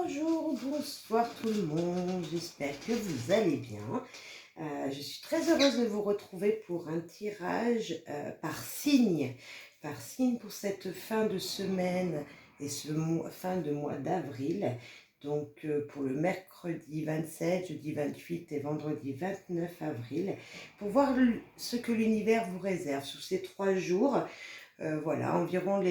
Bonjour, bonsoir tout le monde, j'espère que vous allez bien. Je suis très heureuse de vous retrouver pour un tirage par signe pour cette fin de semaine et fin de mois d'avril. Donc pour le mercredi 27, jeudi 28 et vendredi 29 avril, pour voir ce que l'univers vous réserve sur ces 3 jours. Voilà, environ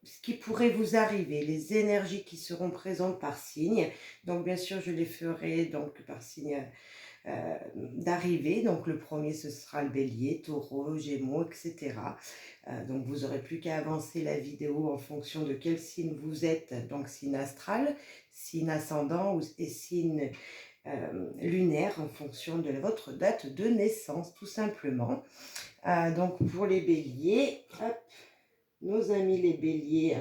ce qui pourrait vous arriver, les énergies qui seront présentes par signe. Donc bien sûr, je les ferai donc par signe d'arrivée. Donc le premier, ce sera le bélier, taureau, gémeaux, etc. Donc vous n'aurez plus qu'à avancer la vidéo en fonction de quel signe vous êtes. Donc signe astral, signe ascendant et signe lunaire en fonction de votre date de naissance, tout simplement. Donc pour les béliers, hop, nos amis les béliers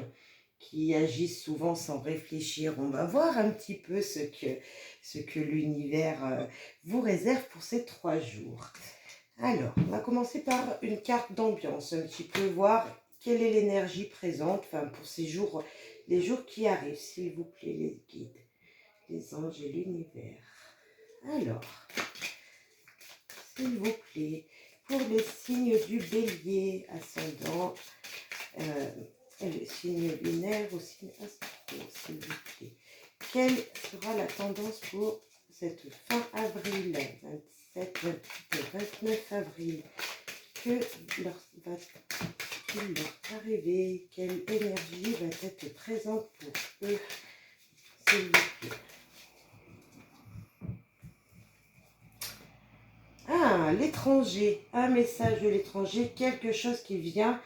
qui agissent souvent sans réfléchir, on va voir un petit peu ce que l'univers vous réserve pour ces 3 jours. Alors, on va commencer par une carte d'ambiance, un petit peu voir quelle est l'énergie présente, pour ces jours, les jours qui arrivent, s'il vous plaît, les guides, les anges et l'univers. Alors, s'il vous plaît, pour les signes du bélier, ascendant, le signe lunaire au signe astro, s'il vous plaît. Quelle sera la tendance pour cette fin avril, 27, 28 et 29 avril? Que va-t-il leur arriver? Quelle énergie va être présente pour eux, s'il vous plaît? Ah, l'étranger, un message de l'étranger, quelque chose qui vient,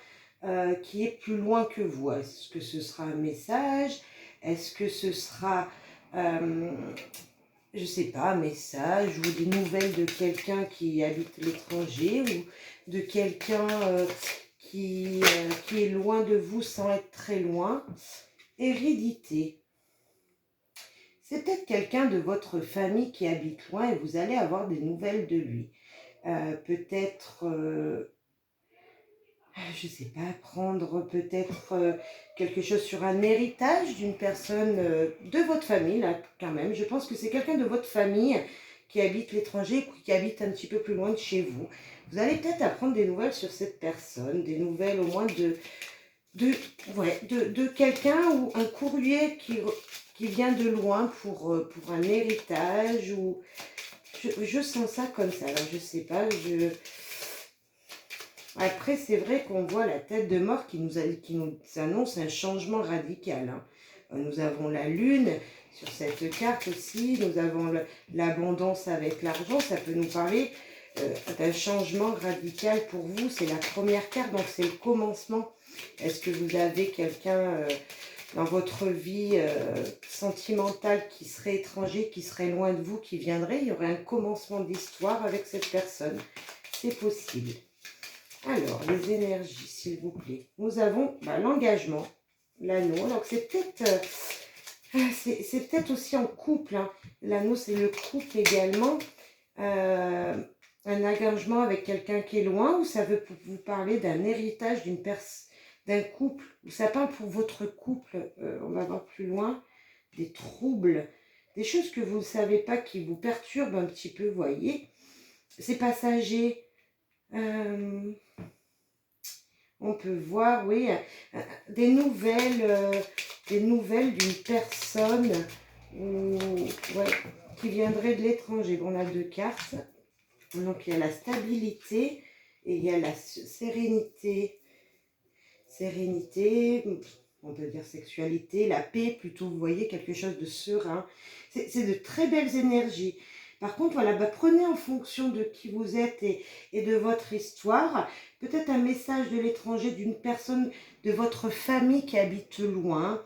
qui est plus loin que vous. Est-ce que ce sera un message? Est-ce que ce sera, je ne sais pas, un message ou des nouvelles de quelqu'un qui habite l'étranger ou de quelqu'un qui est loin de vous sans être très loin? Hérédité. C'est peut-être quelqu'un de votre famille qui habite loin et vous allez avoir des nouvelles de lui. Peut-être, je ne sais pas, prendre peut-être quelque chose sur un héritage d'une personne de votre famille, là, quand même. Je pense que c'est quelqu'un de votre famille qui habite l'étranger, qui habite un petit peu plus loin de chez vous. Vous allez peut-être apprendre des nouvelles sur cette personne, des nouvelles au moins de quelqu'un ou un courrier qui vient de loin pour un héritage ou... Je sens ça comme ça, alors je sais pas, Après, c'est vrai qu'on voit la tête de mort qui nous annonce un changement radical, hein. Nous avons la lune sur cette carte aussi, nous avons l'abondance avec l'argent, ça peut nous parler d'un changement radical pour vous. C'est la première carte, donc c'est le commencement. Est-ce que vous avez quelqu'un dans votre vie sentimentale qui serait étranger, qui serait loin de vous, qui viendrait? Il y aurait un commencement d'histoire avec cette personne. C'est possible. Alors, les énergies, s'il vous plaît. Nous avons l'engagement, l'anneau. Donc, c'est peut-être aussi en couple, hein. L'anneau, c'est le couple également. Un engagement avec quelqu'un qui est loin, ou ça veut vous parler d'un héritage d'un couple, ou ça parle pour votre couple, on va voir plus loin, des troubles, des choses que vous ne savez pas qui vous perturbent un petit peu, vous voyez. C'est passager. On peut voir, oui, des nouvelles d'une personne qui viendrait de l'étranger. On a 2 cartes. Donc, il y a la stabilité et il y a la sérénité. Sérénité, on peut dire sexualité, la paix plutôt, vous voyez, quelque chose de serein. C'est de très belles énergies. Par contre, voilà, prenez en fonction de qui vous êtes et de votre histoire, peut-être un message de l'étranger, d'une personne de votre famille qui habite loin,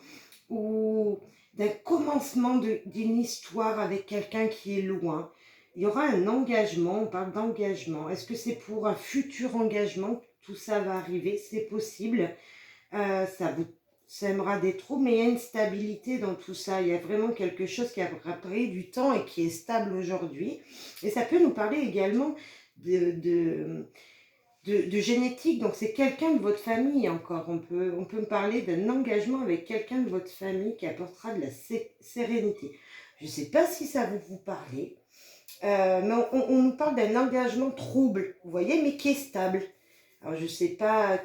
ou d'un commencement d'une histoire avec quelqu'un qui est loin. Il y aura un engagement, on parle d'engagement. Est-ce que c'est pour un futur engagement? Tout ça va arriver, c'est possible. Ça vous sèmera des troubles, mais il y a une stabilité dans tout ça. Il y a vraiment quelque chose qui a pris du temps et qui est stable aujourd'hui. Et ça peut nous parler également de de génétique, donc c'est quelqu'un de votre famille encore. On peut me parler d'un engagement avec quelqu'un de votre famille qui apportera de la sérénité. Je ne sais pas si ça vous parler, mais on nous parle d'un engagement trouble, vous voyez, mais qui est stable. Alors je ne sais pas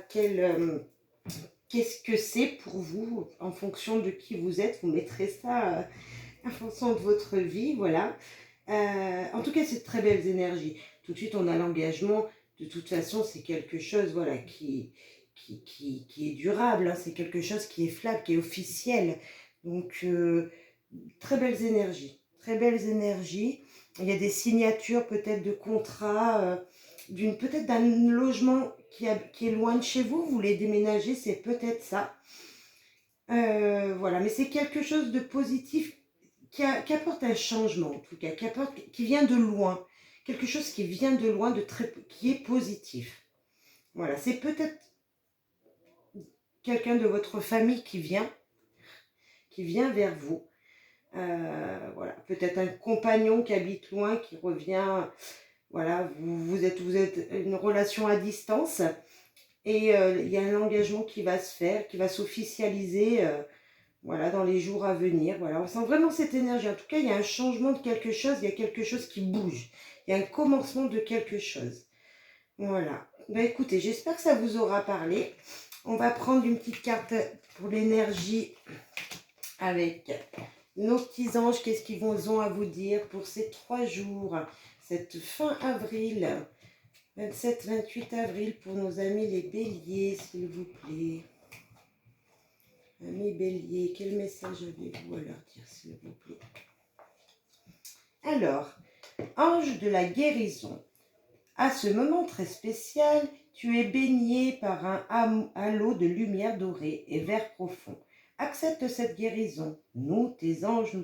qu'est-ce que c'est pour vous, en fonction de qui vous êtes, vous mettrez ça en fonction de votre vie, voilà. En tout cas, c'est de très belles énergies. Tout de suite, on a l'engagement. De toute façon, c'est quelque chose, voilà, qui est durable, hein. C'est quelque chose qui est fiable, qui est officiel. Donc, très belles énergies. Très belles énergies. Il y a des signatures peut-être de contrats, peut-être d'un logement qui est loin de chez vous. Vous voulez déménager, c'est peut-être ça. Voilà, mais c'est quelque chose de positif qui apporte un changement, en tout cas, qui vient de loin. Quelque chose qui vient de loin, qui est positif. Voilà, c'est peut-être quelqu'un de votre famille qui vient vers vous. Voilà, peut-être un compagnon qui habite loin, qui revient. Voilà, vous êtes une relation à distance. Et il y a un engagement qui va se faire, qui va s'officialiser. Voilà, dans les jours à venir. Voilà, on sent vraiment cette énergie. En tout cas, il y a un changement de quelque chose, il y a quelque chose qui bouge. Il y a un commencement de quelque chose. Voilà. Ben écoutez, j'espère que ça vous aura parlé. On va prendre une petite carte pour l'énergie avec nos petits anges. Qu'est-ce qu'ils ont à vous dire pour ces 3 jours, cette fin avril, 27-28 avril, pour nos amis les béliers, s'il vous plaît. Amis béliers, quel message avez-vous à leur dire, s'il vous plaît? Alors, ange de la guérison, à ce moment très spécial, tu es baigné par un halo de lumière dorée et vert profond. Accepte cette guérison. Nous, tes anges,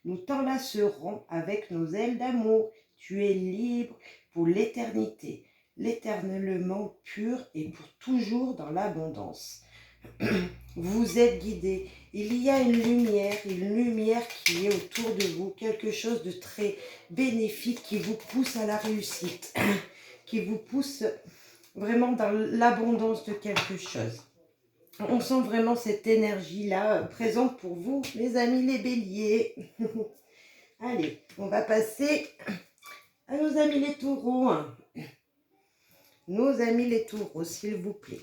nous t'enlacerons avec nos ailes d'amour. Tu es libre pour l'éternité, l'éternellement pur et pour toujours dans l'abondance. Vous êtes guidé. Il y a une lumière qui est autour de vous, quelque chose de très bénéfique qui vous pousse à la réussite, qui vous pousse vraiment dans l'abondance de quelque chose. On sent vraiment cette énergie-là présente pour vous, mes amis les béliers. Allez, on va passer à nos amis les taureaux. Nos amis les taureaux, s'il vous plaît.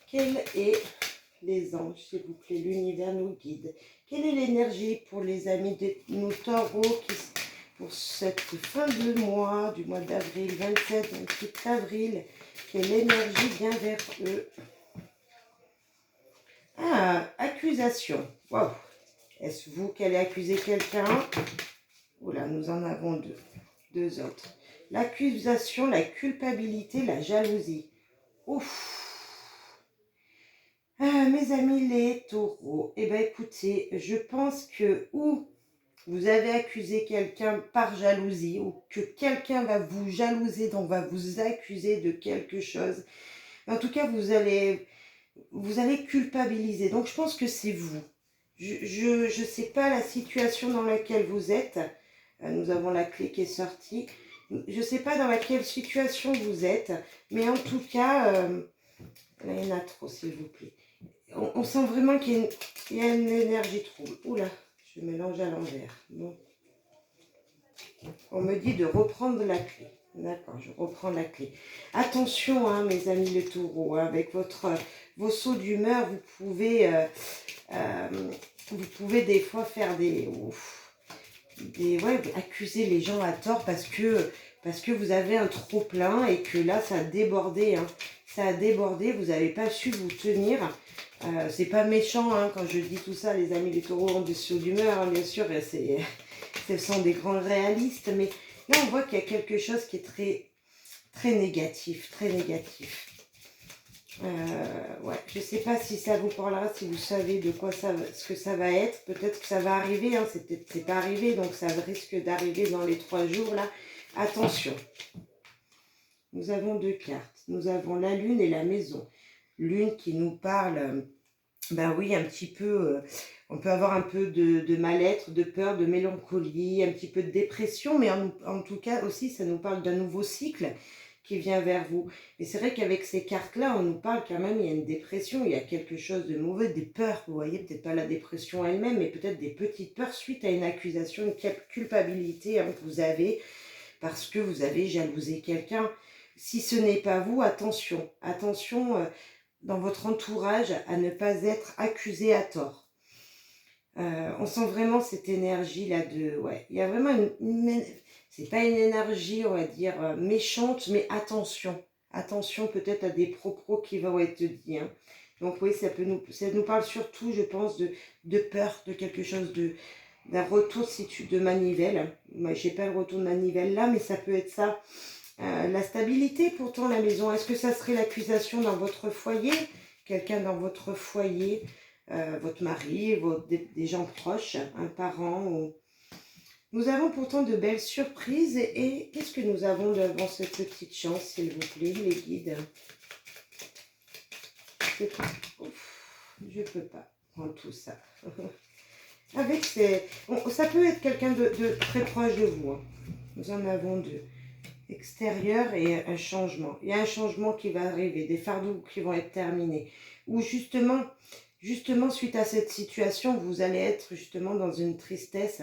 Quel est les anges, s'il vous plaît, l'univers nous guide. Quelle est l'énergie pour les amis de nos taureaux pour cette fin de mois, du mois d'avril, 27-28 avril? Quelle énergie vient vers eux? Ah, accusation. Waouh! Est-ce vous qui allez accuser quelqu'un? Oula, nous en avons deux autres. L'accusation, la culpabilité, la jalousie. Ouf! Ah, mes amis les taureaux, eh bien écoutez, je pense que ou vous avez accusé quelqu'un par jalousie, ou que quelqu'un va vous jalouser, donc va vous accuser de quelque chose. En tout cas, vous allez culpabiliser. Donc je pense que c'est vous. Je sais pas la situation dans laquelle vous êtes. Nous avons la clé qui est sortie. Je ne sais pas dans laquelle situation vous êtes, mais en tout cas, là il y en a trop, s'il vous plaît. On sent vraiment qu'il y a une énergie trouble. Oula, je mélange à l'envers. Bon. On me dit de reprendre la clé. D'accord, je reprends la clé. Attention, hein, mes amis les taureaux, hein, avec vos sauts d'humeur, vous pouvez des fois faire accuser les gens à tort parce que vous avez un trop plein et que là, ça a débordé. Hein. Ça a débordé, vous n'avez pas su vous tenir. C'est pas méchant hein, quand je dis tout ça, les amis les taureaux ont des sauts d'humeur, hein, bien sûr, ce sont des grands réalistes, mais là on voit qu'il y a quelque chose qui est très, très négatif, très négatif. Ouais, je sais pas si ça vous parlera, si vous savez de quoi ce que ça va être, peut-être que ça va arriver, hein, c'est pas arrivé, donc ça risque d'arriver dans les 3 jours là. Attention, nous avons 2 cartes, nous avons la lune et la maison. Lune qui nous parle, ben oui, un petit peu, on peut avoir un peu de mal-être, de peur, de mélancolie, un petit peu de dépression, mais en tout cas aussi, ça nous parle d'un nouveau cycle qui vient vers vous. Mais c'est vrai qu'avec ces cartes-là, on nous parle quand même, il y a une dépression, il y a quelque chose de mauvais, des peurs, vous voyez, peut-être pas la dépression elle-même, mais peut-être des petites peurs suite à une accusation, une culpabilité que vous avez parce que vous avez jalousé quelqu'un. Si ce n'est pas vous, attention, attention dans votre entourage à ne pas être accusé à tort. On sent vraiment cette énergie-là de... Ouais, il y a vraiment c'est pas une énergie, on va dire, méchante, mais attention. Attention peut-être à des propos qui vont être dits. Hein. Donc oui, ça nous parle surtout, je pense, de peur, de quelque chose d'un retour de manivelle. Moi, j'ai pas le retour de manivelle là, mais ça peut être ça. La stabilité, pourtant, la maison. Est-ce que ça serait l'accusation dans votre foyer? Quelqu'un dans votre foyer, votre mari, des gens proches, un parent ou... Nous avons pourtant de belles surprises. Et qu'est-ce que nous avons devant cette petite chance, s'il vous plaît, les guides? Je ne peux pas prendre tout ça. Avec ça peut être quelqu'un de très proche de vous. Hein. Nous en avons deux. Extérieur et un changement. Il y a un changement qui va arriver, des fardeaux qui vont être terminés. Ou justement, suite à cette situation, vous allez être justement dans une tristesse,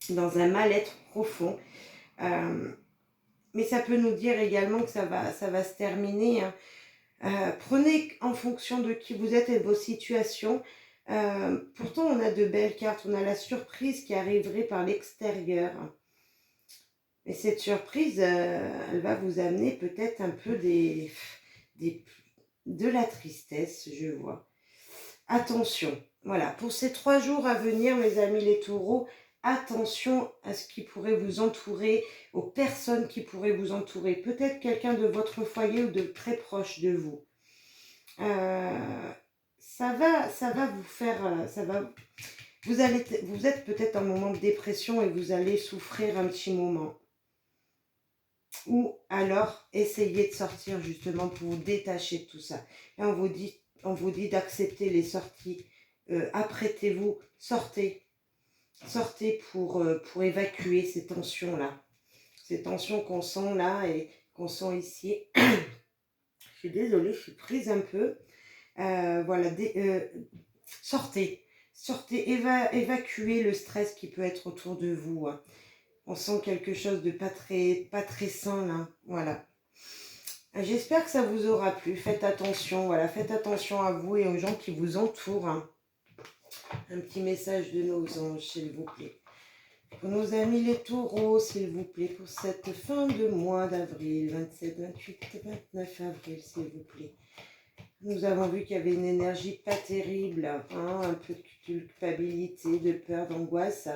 dans un mal-être profond. Mais ça peut nous dire également que ça va se terminer. Hein. Prenez en fonction de qui vous êtes et de vos situations. Pourtant, on a de belles cartes. On a la surprise qui arriverait par l'extérieur. Et cette surprise, elle va vous amener peut-être un peu de la tristesse, je vois. Attention, voilà, pour ces 3 jours à venir, mes amis les taureaux, attention à ce qui pourrait vous entourer, aux personnes qui pourraient vous entourer. Peut-être quelqu'un de votre foyer ou de très proche de vous. Ça va vous faire... vous êtes peut-être en moment de dépression et vous allez souffrir un petit moment. Ou alors, essayez de sortir justement pour vous détacher de tout ça. Et on vous dit d'accepter les sorties. Apprêtez-vous, sortez. Sortez pour évacuer ces tensions-là. Ces tensions qu'on sent là et qu'on sent ici. Je suis désolée, je suis prise un peu. Voilà, sortez. Sortez, évacuez le stress qui peut être autour de vous. Hein. On sent quelque chose de pas très sain là, voilà. J'espère que ça vous aura plu. Faites attention, voilà, faites attention à vous et aux gens qui vous entourent. Hein. Un petit message de nos anges, s'il vous plaît. Pour nos amis les taureaux, s'il vous plaît, pour cette fin de mois d'avril, 27, 28, 29 avril, s'il vous plaît. Nous avons vu qu'il y avait une énergie pas terrible, hein, un peu de culpabilité, de peur, d'angoisse.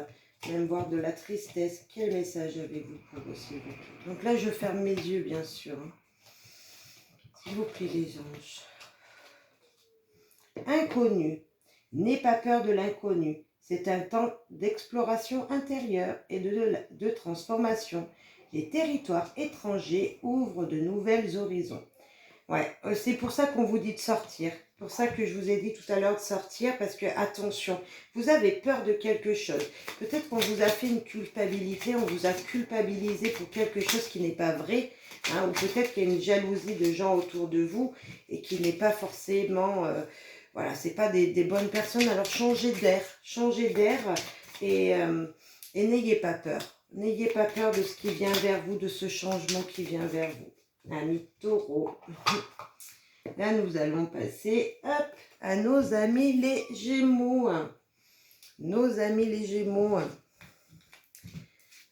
Même voir de la tristesse. Quel message avez-vous pour eux, s'il vous plaît? Donc là, je ferme mes yeux, bien sûr. Hein. S'il vous plaît, les anges. Inconnu. N'aie pas peur de l'inconnu. C'est un temps d'exploration intérieure et de transformation. Les territoires étrangers ouvrent de nouvelles horizons. Ouais, c'est pour ça qu'on vous dit de sortir. C'est pour ça que je vous ai dit tout à l'heure de sortir, parce que, attention, vous avez peur de quelque chose. Peut-être qu'on vous a fait une culpabilité, on vous a culpabilisé pour quelque chose qui n'est pas vrai, hein, ou peut-être qu'il y a une jalousie de gens autour de vous et qui n'est pas forcément... voilà, c'est pas des bonnes personnes. Alors, changez d'air et n'ayez pas peur. N'ayez pas peur de ce qui vient vers vous, de ce changement qui vient vers vous. Amis taureaux. Là, nous allons passer à nos amis les gémeaux. Nos amis les gémeaux.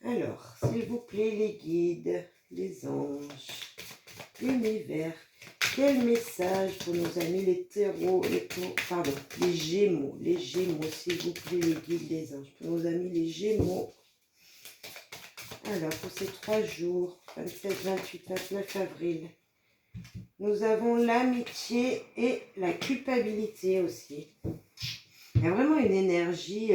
Alors, s'il vous plaît, les guides, les anges, l'univers. Quel message pour nos amis les taureaux, les gémeaux, s'il vous plaît, les guides, les anges. Pour nos amis les gémeaux. Alors, pour ces 3 jours, 27, 28, 29 avril, nous avons l'amitié et la culpabilité aussi. Il y a vraiment une énergie,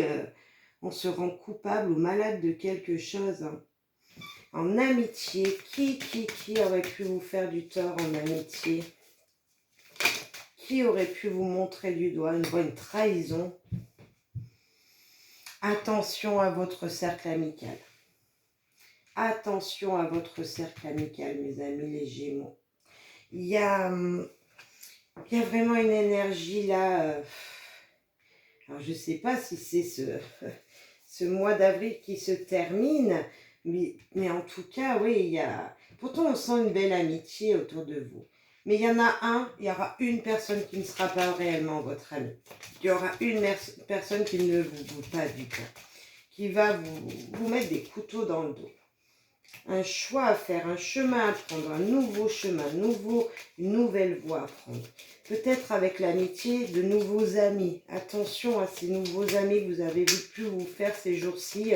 on se rend coupable ou malade de quelque chose. Hein. En amitié, qui aurait pu vous faire du tort en amitié? Qui aurait pu vous montrer du doigt, une trahison? Attention à votre cercle amical. Attention à votre cercle amical, mes amis les Gémeaux. Il y a, il y a vraiment une énergie là. Alors, je ne sais pas si c'est ce mois d'avril qui se termine, mais en tout cas, oui, il y a... Pourtant, on sent une belle amitié autour de vous. Mais il y aura une personne qui ne sera pas réellement votre ami. Il y aura une personne qui ne vous vaut pas du tout, qui va vous mettre des couteaux dans le dos. Un choix à faire, un chemin à prendre, un nouveau chemin, une nouvelle voie à prendre. Peut-être avec l'amitié de nouveaux amis. Attention à ces nouveaux amis que vous avez pu vous faire ces jours-ci,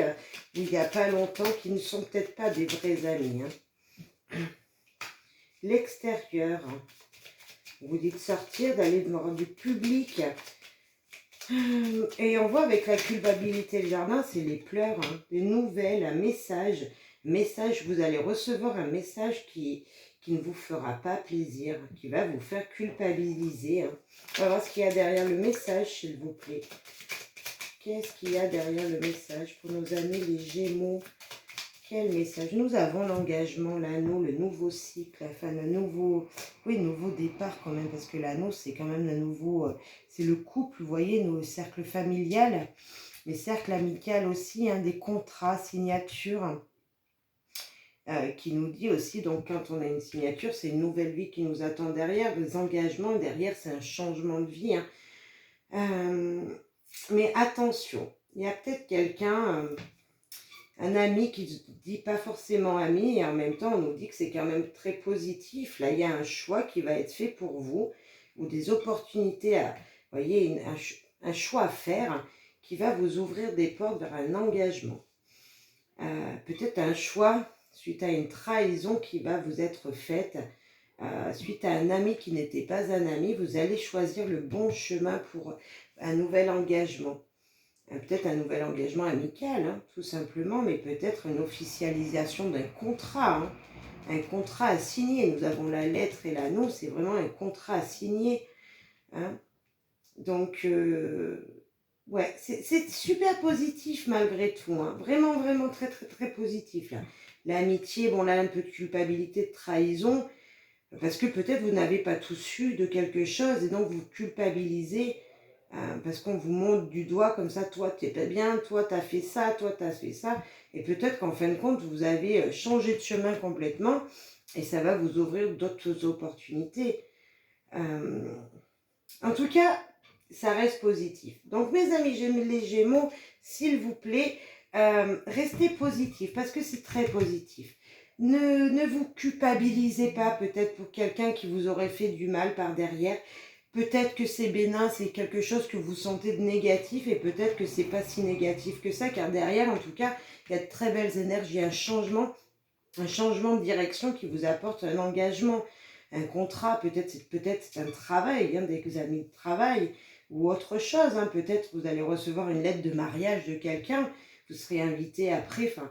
il n'y a pas longtemps, qui ne sont peut-être pas des vrais amis. Hein. L'extérieur. On vous dit de sortir, d'aller voir du public. Et on voit avec la culpabilité le jardin, c'est les pleurs, hein, des nouvelles, un message. Vous allez recevoir un message qui ne vous fera pas plaisir, qui va vous faire culpabiliser. Hein. On va voir ce qu'il y a derrière le message, s'il vous plaît. Qu'est-ce qu'il y a derrière le message pour nos amis les Gémeaux? Quel message? Nous avons l'engagement, l'anneau, le nouveau cycle, enfin le nouveau départ quand même, parce que l'anneau c'est quand même le nouveau, c'est le couple, vous voyez, nos cercles familial, les cercles amicaux aussi, hein, des contrats, signatures. Qui nous dit aussi, donc quand on a une signature, c'est une nouvelle vie qui nous attend derrière, des engagements, et derrière c'est un changement de vie. Hein. Mais attention, il y a peut-être quelqu'un, un ami qui ne dit pas forcément ami, et en même temps on nous dit que c'est quand même très positif. Là il y a un choix qui va être fait pour vous, ou des opportunités, vous voyez, un choix à faire qui va vous ouvrir des portes vers un engagement. Peut-être un choix suite à une trahison qui va vous être faite, suite à un ami qui n'était pas un ami, vous allez choisir le bon chemin pour un nouvel engagement. Peut-être un nouvel engagement amical, hein, tout simplement, mais peut-être une officialisation d'un contrat, hein, un contrat à signer. Nous avons la lettre et l'anneau, c'est vraiment un contrat à signer. Hein. Donc, ouais, c'est super positif malgré tout, hein. Vraiment, vraiment très, très, très positif là. L'amitié, bon là, un peu de culpabilité, de trahison, parce que peut-être vous n'avez pas tout su de quelque chose et donc vous culpabilisez parce qu'on vous montre du doigt comme ça, toi tu n'es pas bien, toi tu as fait ça, toi tu as fait ça, et peut-être qu'en fin de compte vous avez changé de chemin complètement et ça va vous ouvrir d'autres opportunités. En tout cas, ça reste positif. Donc mes amis les Gémeaux, s'il vous plaît, restez positifs parce que c'est très positif. Ne vous culpabilisez pas peut-être pour quelqu'un qui vous aurait fait du mal par derrière. Peut-être que c'est bénin, c'est quelque chose que vous sentez de négatif et peut-être que c'est pas si négatif que ça, car derrière, en tout cas, il y a de très belles énergies, un changement de direction qui vous apporte un engagement, un contrat, peut-être c'est un travail, hein, des amis de travail ou autre chose. Hein, peut-être vous allez recevoir une lettre de mariage de quelqu'un, vous serez invité après. Enfin,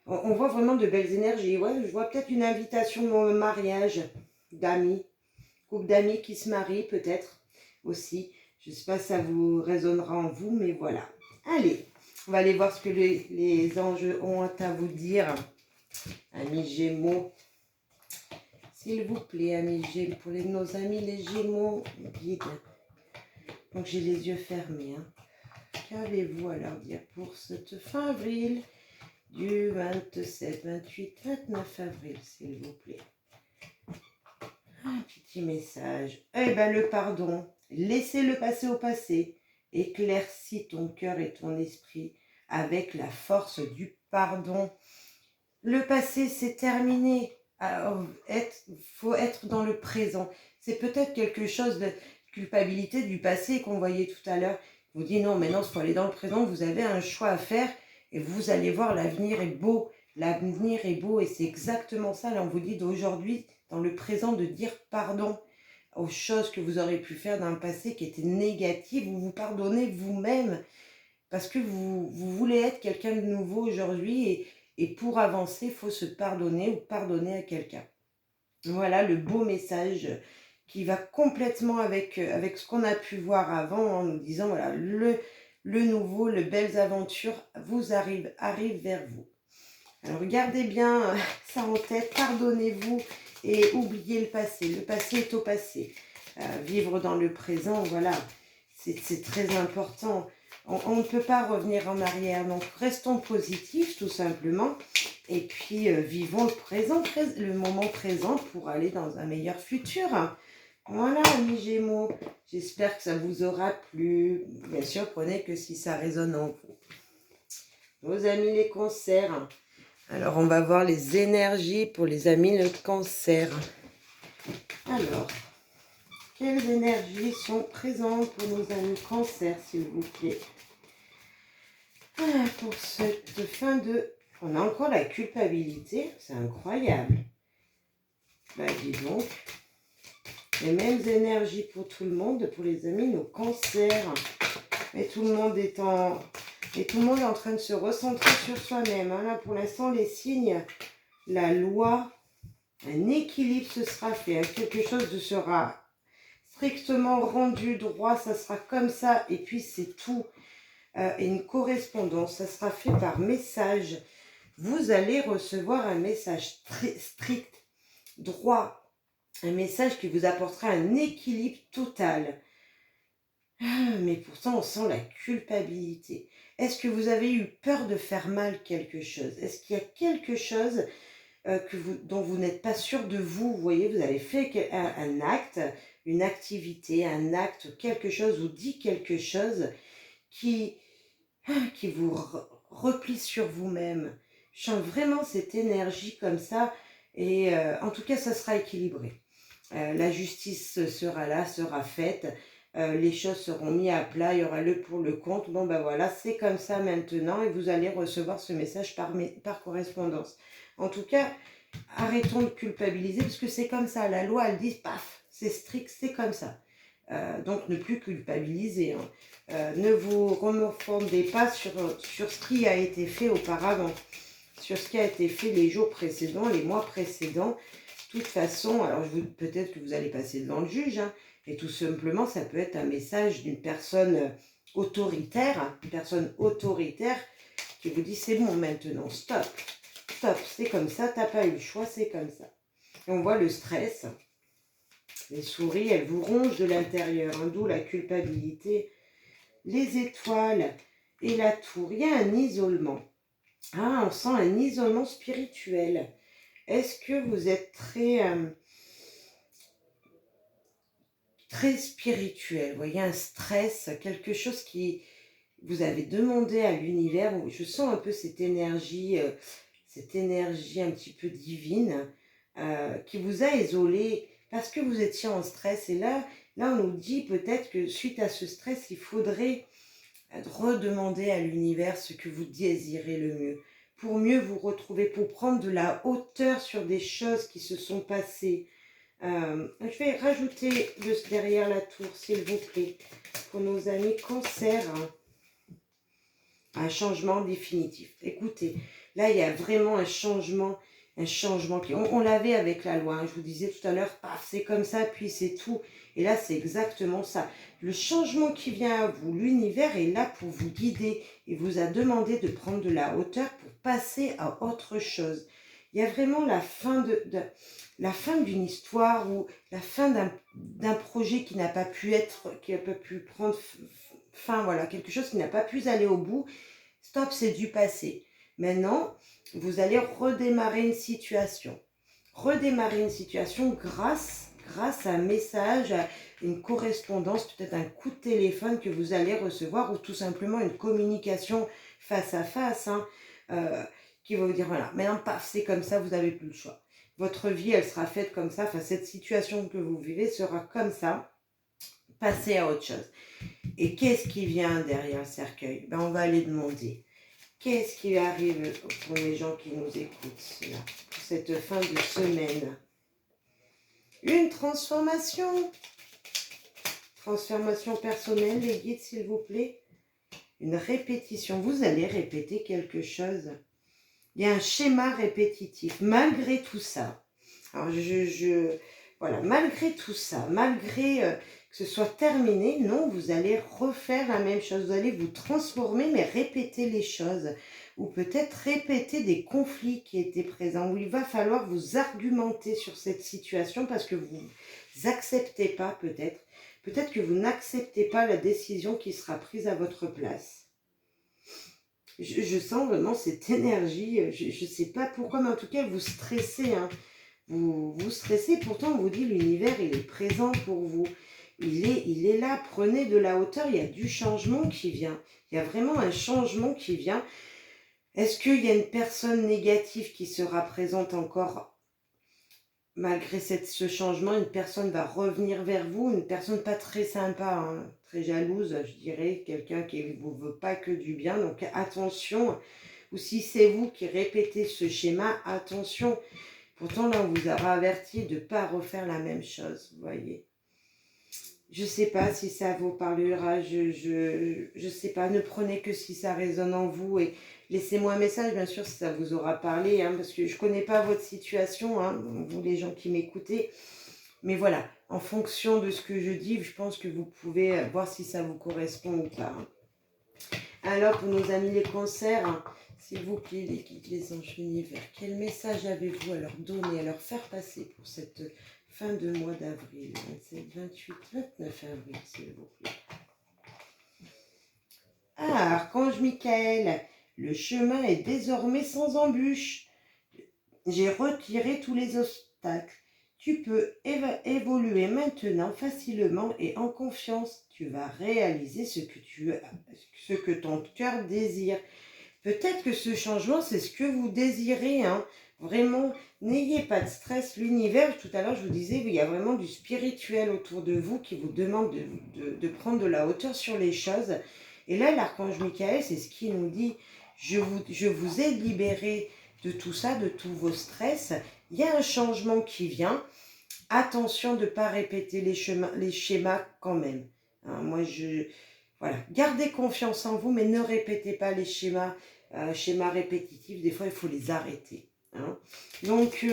on voit vraiment de belles énergies. Ouais, je vois peut-être une invitation de mariage d'amis, couple d'amis qui se marient peut-être aussi. Je ne sais pas si ça vous résonnera en vous, mais voilà. Allez, on va aller voir ce que les anges ont à vous dire. Amis Gémeaux, s'il vous plaît, amis Gémeaux, pour nos amis les Gémeaux, guide. Donc j'ai les yeux fermés. Hein. Qu'avez-vous à leur dire pour cette fin avril, du 27, 28, 29 avril, s'il vous plaît. Un petit message. Eh bien, le pardon. Laissez le passé au passé. Éclaircis ton cœur et ton esprit avec la force du pardon. Le passé, c'est terminé. Alors, faut être dans le présent. C'est peut-être quelque chose de culpabilité du passé qu'on voyait tout à l'heure. Vous dites non, mais non, il faut aller dans le présent. Vous avez un choix à faire et vous allez voir, l'avenir est beau. L'avenir est beau et c'est exactement ça. Là, on vous dit d'aujourd'hui, dans le présent, de dire pardon aux choses que vous aurez pu faire dans le passé qui étaient négatives. Vous vous pardonnez vous-même parce que vous voulez être quelqu'un de nouveau aujourd'hui et pour avancer, il faut se pardonner ou pardonner à quelqu'un. Voilà le beau message qui va complètement avec ce qu'on a pu voir avant en nous disant voilà, le nouveau, les belles aventures arrivent vers vous. Alors gardez bien ça en tête, pardonnez-vous et oubliez le passé. Le passé est au passé. Vivre dans le présent, voilà, c'est très important. On ne peut pas revenir en arrière, donc restons positifs tout simplement. Et puis vivons le présent, le moment présent pour aller dans un meilleur futur. Voilà, amis Gémeaux, j'espère que ça vous aura plu. Bien sûr, prenez que si ça résonne en vous. Nos amis les cancers. Alors, on va voir les énergies pour les amis le cancer. Alors, quelles énergies sont présentes pour nos amis cancer, s'il vous plaît? Pour cette fin de... On a encore la culpabilité, c'est incroyable. Bah, dis donc. Les mêmes énergies pour tout le monde, pour les amis, nos cancers. Et tout le monde est en... Et tout le monde est en train de se recentrer sur soi-même. Hein. Là, pour l'instant, les signes, la loi, un équilibre se sera fait. Hein. Quelque chose sera strictement rendu droit. Ça sera comme ça. Et puis, c'est tout. Et une correspondance, ça sera fait par message. Vous allez recevoir un message très strict, droit. Un message qui vous apportera un équilibre total. Mais pourtant, on sent la culpabilité. Est-ce que vous avez eu peur de faire mal quelque chose? Est-ce qu'il y a quelque chose dont vous n'êtes pas sûr de vous? Vous voyez, vous avez fait un acte, une activité, un acte, quelque chose, ou dit quelque chose qui vous replie sur vous-même. Je sens vraiment cette énergie comme ça. Et en tout cas, ça sera équilibré. La justice sera là, sera faite. Les choses seront mises à plat, il y aura le pour, le contre. Bon, ben voilà, c'est comme ça maintenant et vous allez recevoir ce message par correspondance. En tout cas, arrêtons de culpabiliser parce que c'est comme ça. La loi, elle dit, paf, c'est strict, c'est comme ça. Donc, ne plus culpabiliser. Hein. Ne vous refondez pas sur ce qui a été fait auparavant, sur ce qui a été fait les jours précédents, les mois précédents. De toute façon, alors peut-être que vous allez passer devant le juge, hein, et tout simplement, ça peut être un message d'une personne autoritaire, hein, une personne autoritaire qui vous dit c'est bon maintenant, stop, stop, c'est comme ça, t'as pas eu le choix, c'est comme ça. Et on voit le stress, les souris, elles vous rongent de l'intérieur, hein, d'où la culpabilité, les étoiles et la tour. Il y a un isolement. Ah, on sent un isolement spirituel. Est-ce que vous êtes très spirituel? Vous voyez, un stress, quelque chose qui vous avez demandé à l'univers. Je sens un peu cette énergie un petit peu divine qui vous a isolé parce que vous étiez en stress. Et là on nous dit peut-être que suite à ce stress, il faudrait redemander à l'univers ce que vous désirez le mieux, pour mieux vous retrouver, pour prendre de la hauteur sur des choses qui se sont passées. Je vais rajouter derrière la tour, s'il vous plaît, pour nos amis cancer, un changement définitif. Écoutez, là, il y a vraiment un changement qui... On l'avait avec la loi, hein, je vous disais tout à l'heure, paf, c'est comme ça, puis c'est tout. Et là, c'est exactement ça. Le changement qui vient à vous, l'univers est là pour vous guider et vous a demandé de prendre de la hauteur pour passer à autre chose. Il y a vraiment la fin d'une histoire ou la fin d'un projet qui n'a pas pu prendre fin, voilà, quelque chose qui n'a pas pu aller au bout. Stop, c'est du passé. Maintenant, vous allez redémarrer une situation. Redémarrer une situation grâce à un message, à une correspondance, peut-être un coup de téléphone que vous allez recevoir ou tout simplement une communication face à face, hein, qui va vous dire, voilà, maintenant, paf, c'est comme ça, vous n'avez plus le choix. Votre vie, elle sera faite comme ça, enfin, cette situation que vous vivez sera comme ça, passez à autre chose. Et qu'est-ce qui vient derrière le cercueil? On va aller demander. Qu'est-ce qui arrive pour les gens qui nous écoutent là, pour cette fin de semaine? Une transformation. Transformation personnelle, les guides, s'il vous plaît. Une répétition. Vous allez répéter quelque chose. Il y a un schéma répétitif. Malgré tout ça. Alors, voilà, malgré tout ça, malgré que ce soit terminé. Non, vous allez refaire la même chose. Vous allez vous transformer, mais répéter les choses. Ou peut-être répéter des conflits qui étaient présents, où il va falloir vous argumenter sur cette situation parce que vous n'acceptez pas peut-être. Peut-être que vous n'acceptez pas la décision qui sera prise à votre place. Je sens vraiment cette énergie, je ne sais pas pourquoi, mais en tout cas, vous stressez. Hein. Vous stressez, pourtant on vous dit l'univers, il est présent pour vous. Il est là, prenez de la hauteur, il y a du changement qui vient. Il y a vraiment un changement qui vient. Est-ce qu'il y a une personne négative qui sera présente encore malgré ce changement? Une personne va revenir vers vous, une personne pas très sympa, hein, très jalouse, je dirais, quelqu'un qui ne vous veut pas que du bien. Donc attention, ou si c'est vous qui répétez ce schéma, attention. Pourtant là, on vous aura averti de ne pas refaire la même chose, vous voyez. Je ne sais pas si ça vous parlera, je sais pas, ne prenez que si ça résonne en vous et laissez-moi un message, bien sûr, si ça vous aura parlé, hein, parce que je ne connais pas votre situation, hein, vous les gens qui m'écoutez. Mais voilà, en fonction de ce que je dis, je pense que vous pouvez voir si ça vous correspond ou pas. Hein. Alors, pour nos amis les cancers, hein, s'il vous plaît, les guides, les anges, l'univers, quel message avez-vous à leur donner, à leur faire passer pour cette fin de mois d'avril, 27, 28, 29 avril, s'il vous plaît. Ah, Archange Michael, le chemin est désormais sans embûche. J'ai retiré tous les obstacles. Tu peux évoluer maintenant facilement et en confiance. Tu vas réaliser ce que ton cœur désire. Peut-être que ce changement, c'est ce que vous désirez, hein. Vraiment, n'ayez pas de stress. L'univers, tout à l'heure, je vous disais, il y a vraiment du spirituel autour de vous qui vous demande de prendre de la hauteur sur les choses. Et là, l'archange Michael, c'est ce qu'il nous dit. Je vous ai libéré de tout ça, de tous vos stress. Il y a un changement qui vient. Attention de ne pas répéter les schémas quand même. Hein, voilà, gardez confiance en vous, mais ne répétez pas les schémas répétitifs. Des fois, il faut les arrêter. Hein. Donc,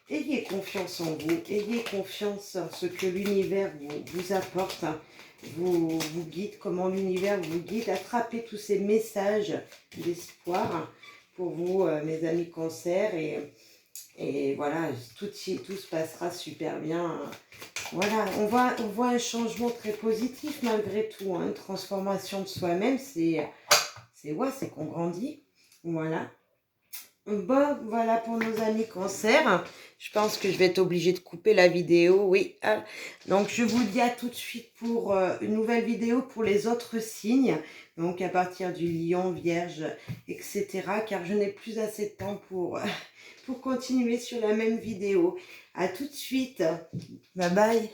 ayez confiance en vous, ayez confiance en ce que l'univers vous apporte, hein, vous guide, comment l'univers vous guide. Attrapez tous ces messages d'espoir pour vous, mes amis cancer, et voilà, tout se passera super bien. Voilà, on voit un changement très positif malgré tout, hein, une transformation de soi-même, c'est qu'on grandit, voilà. Bon, voilà pour nos amis cancer. Je pense que je vais être obligée de couper la vidéo, oui. Donc, je vous dis à tout de suite pour une nouvelle vidéo pour les autres signes. Donc, à partir du lion, vierge, etc. Car je n'ai plus assez de temps pour continuer sur la même vidéo. À tout de suite. Bye bye.